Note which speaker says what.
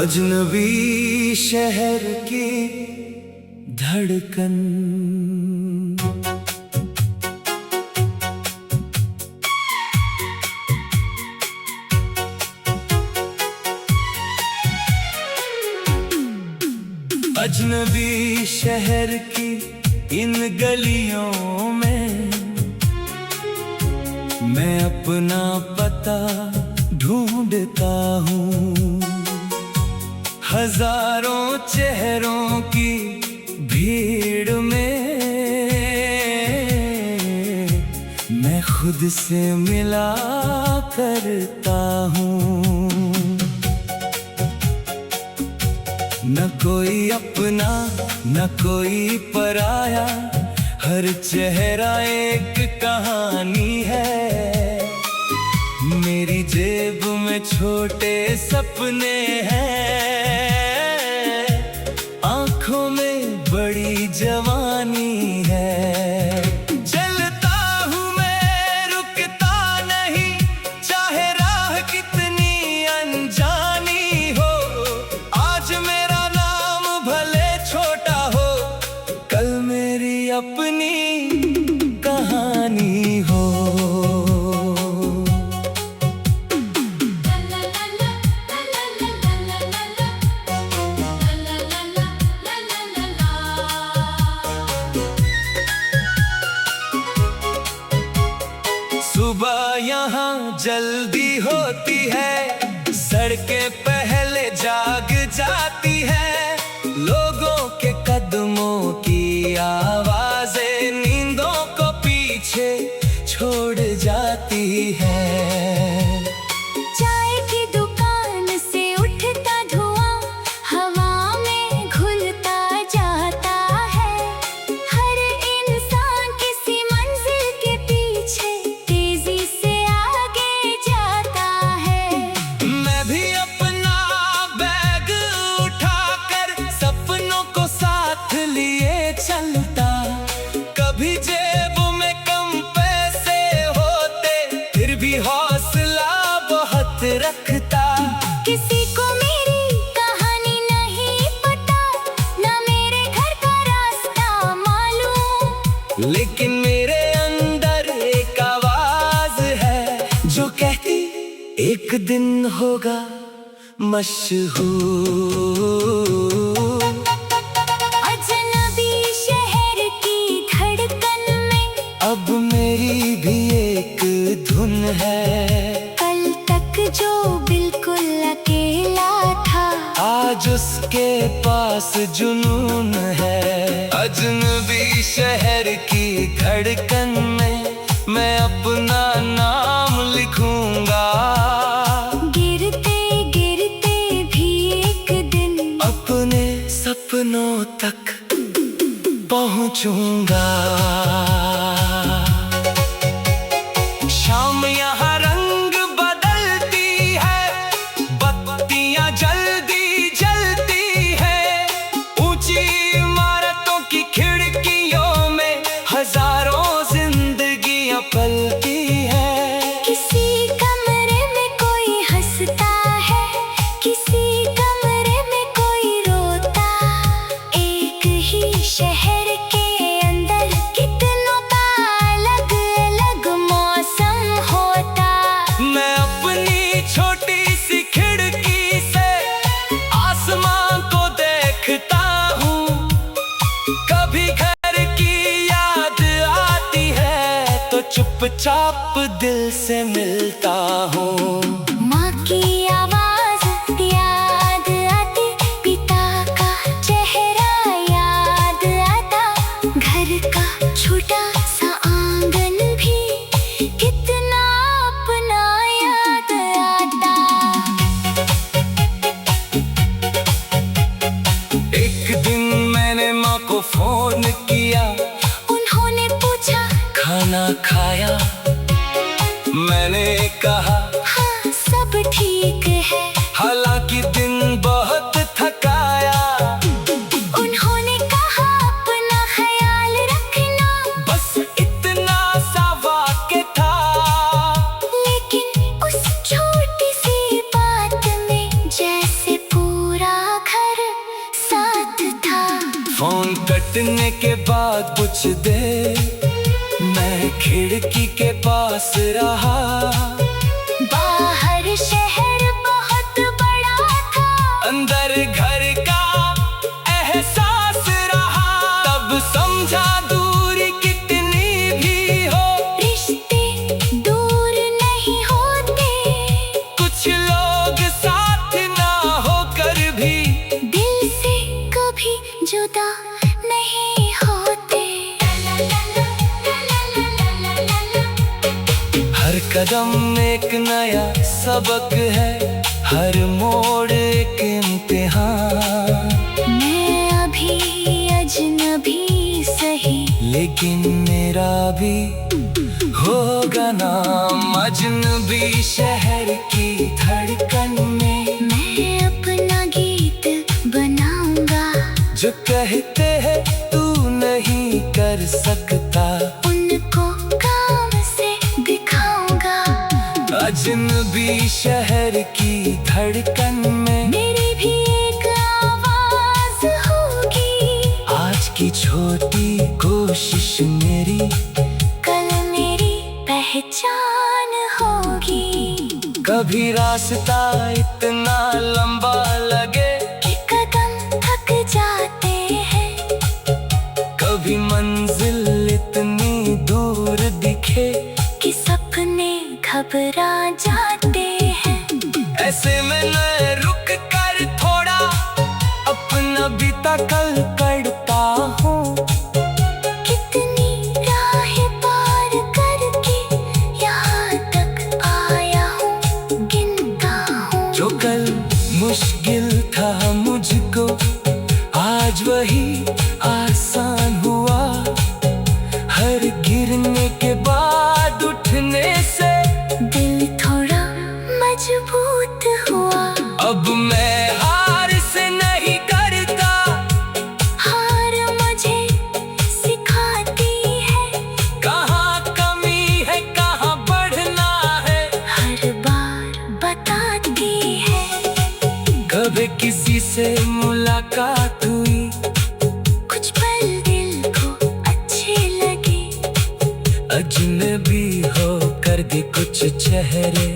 Speaker 1: अजनबी शहर की धड़कन। अजनबी शहर की इन गलियों में मैं अपना पता ढूंढता हूँ। हजारों चेहरों की भीड़ में मैं खुद से मिला करता हूँ। न कोई अपना न कोई पराया, हर चेहरा एक कहानी है। मेरी जेब में छोटे सपने हैं, आंखों में बड़ी जवानी है। चलता हूँ मैं रुकता नहीं, चाहे राह कितनी अनजानी हो। आज मेरा नाम भले छोटा हो, कल मेरी अपनी कहानी हो। सुबह यहाँ जल्दी होती है, सड़कें पहले जाग जाती है। लोगों के कदमों की आवाजें नींदों को पीछे छोड़ जाती है।
Speaker 2: चाय की दुकान से उठता धुआं हवा में घुलता जाता है। हर इंसान किसी मंजिल के पीछे तेजी से आगे जाता है।
Speaker 1: मैं भी अपना बैग उठाकर सपनों को साथ लिए चलता। कभी जेब में कम पैसे होते, फिर भी हौसला बहुत रखता।
Speaker 2: किसी को मेरी कहानी नहीं पता, ना मेरे घर का रास्ता मालूम,
Speaker 1: लेकिन मेरे अंदर एक आवाज है जो कहती एक दिन होगा मशहूर।
Speaker 2: अजनबी शहर की धड़कन में
Speaker 1: अब मेरी भी एक धुन है।
Speaker 2: कल तक जो बिल्कुल अकेला था,
Speaker 1: आज उसके पास जुनून है। अजनबी शहर की धड़कन में मैं अपना नाम लिखूंगा।
Speaker 2: गिरते गिरते भी एक दिन
Speaker 1: अपने सपनों तक पहुंचूंगा। शाम यहाँ रंग बदलती है, बत्तियां जल्दी जलती है। ऊंची इमारतों की खिड़कियों में हजारों जिंदगियां पलती है।
Speaker 2: किसी कमरे में कोई हंसता है, किसी कमरे में कोई रोता। एक ही शहर के अंदर कितनों का अलग अलग मौसम होता।
Speaker 1: मैं अपनी छोटी सी खिड़की से आसमान को देखता हूँ। कभी घर की याद आती है तो चुपचाप दिल से मिलता हूँ।
Speaker 2: माँ की आवाज याद आती, पिता का चेहरा याद आता। घर का छोटा सा आंगन भी कितना अपना याद आता।
Speaker 1: एक दिन मैंने माँ को फोन किया,
Speaker 2: उन्होंने पूछा
Speaker 1: खाना खाया। मैंने कहा
Speaker 2: हाँ सब ठीक है,
Speaker 1: हालांकि दिन बहुत थकाया।
Speaker 2: उन्होंने कहा अपना ख्याल रखना।
Speaker 1: बस इतना सा वाक्य था,
Speaker 2: लेकिन उस छोटी सी बात में जैसे पूरा
Speaker 1: इतने के बाद कुछ दे मैं खिड़की के पास रहा।
Speaker 2: बाहर शहर बहुत बड़ा था,
Speaker 1: अंदर घर का एहसास रहा। तब समझा दूरी कितनी भी हो,
Speaker 2: रिश्ते दूर नहीं होते।
Speaker 1: कुछ लोग साथ ना होकर भी
Speaker 2: दिल से कभी जुदा नहीं होते।
Speaker 1: हर कदम एक नया सबक है, हर मोड़ एक इम्तिहान।
Speaker 2: मैं अभी अजनबी सही,
Speaker 1: लेकिन मेरा भी होगा नाम अजनबी शहर की धड़कन में।
Speaker 2: मैं अपना गीत बनाऊंगा,
Speaker 1: जो कहते हैं तू नहीं कर सकता,
Speaker 2: उनको काम से दिखाऊंगा।
Speaker 1: अजनबी शहर की धड़कन में
Speaker 2: मेरी भी एक आवाज होगी।
Speaker 1: आज की छोटी कोशिश मेरी
Speaker 2: कल मेरी पहचान होगी।
Speaker 1: कभी रास्ता इतना लंबा लगे
Speaker 2: कि कदम थक जाते हैं,
Speaker 1: कभी मंजिल इतनी दूर दिखे
Speaker 2: कि सपने घबरा जाते हैं।
Speaker 1: ऐसे में मैं रुक कर थोड़ा अपना बीता कल करता हूँ।
Speaker 2: कितनी राहें पार करके यहाँ तक आया हूँ, गिनता हूँ।
Speaker 1: जो कल मुश्किल था मुझको आज वही आसान हुआ। हर गिरने के बाद उठने से
Speaker 2: दिल थोड़ा मजबूत हुआ।
Speaker 1: अब मैं हार से नहीं डरता,
Speaker 2: हार मुझे सिखाती है
Speaker 1: कहाँ कमी है कहाँ बढ़ना है।
Speaker 2: हर बार बताती है।
Speaker 1: कभी किसी से मुलाकात हुई,
Speaker 2: कुछ पल दिल को अच्छे लगे।
Speaker 1: अजनबी हो कर भी कुछ चेहरे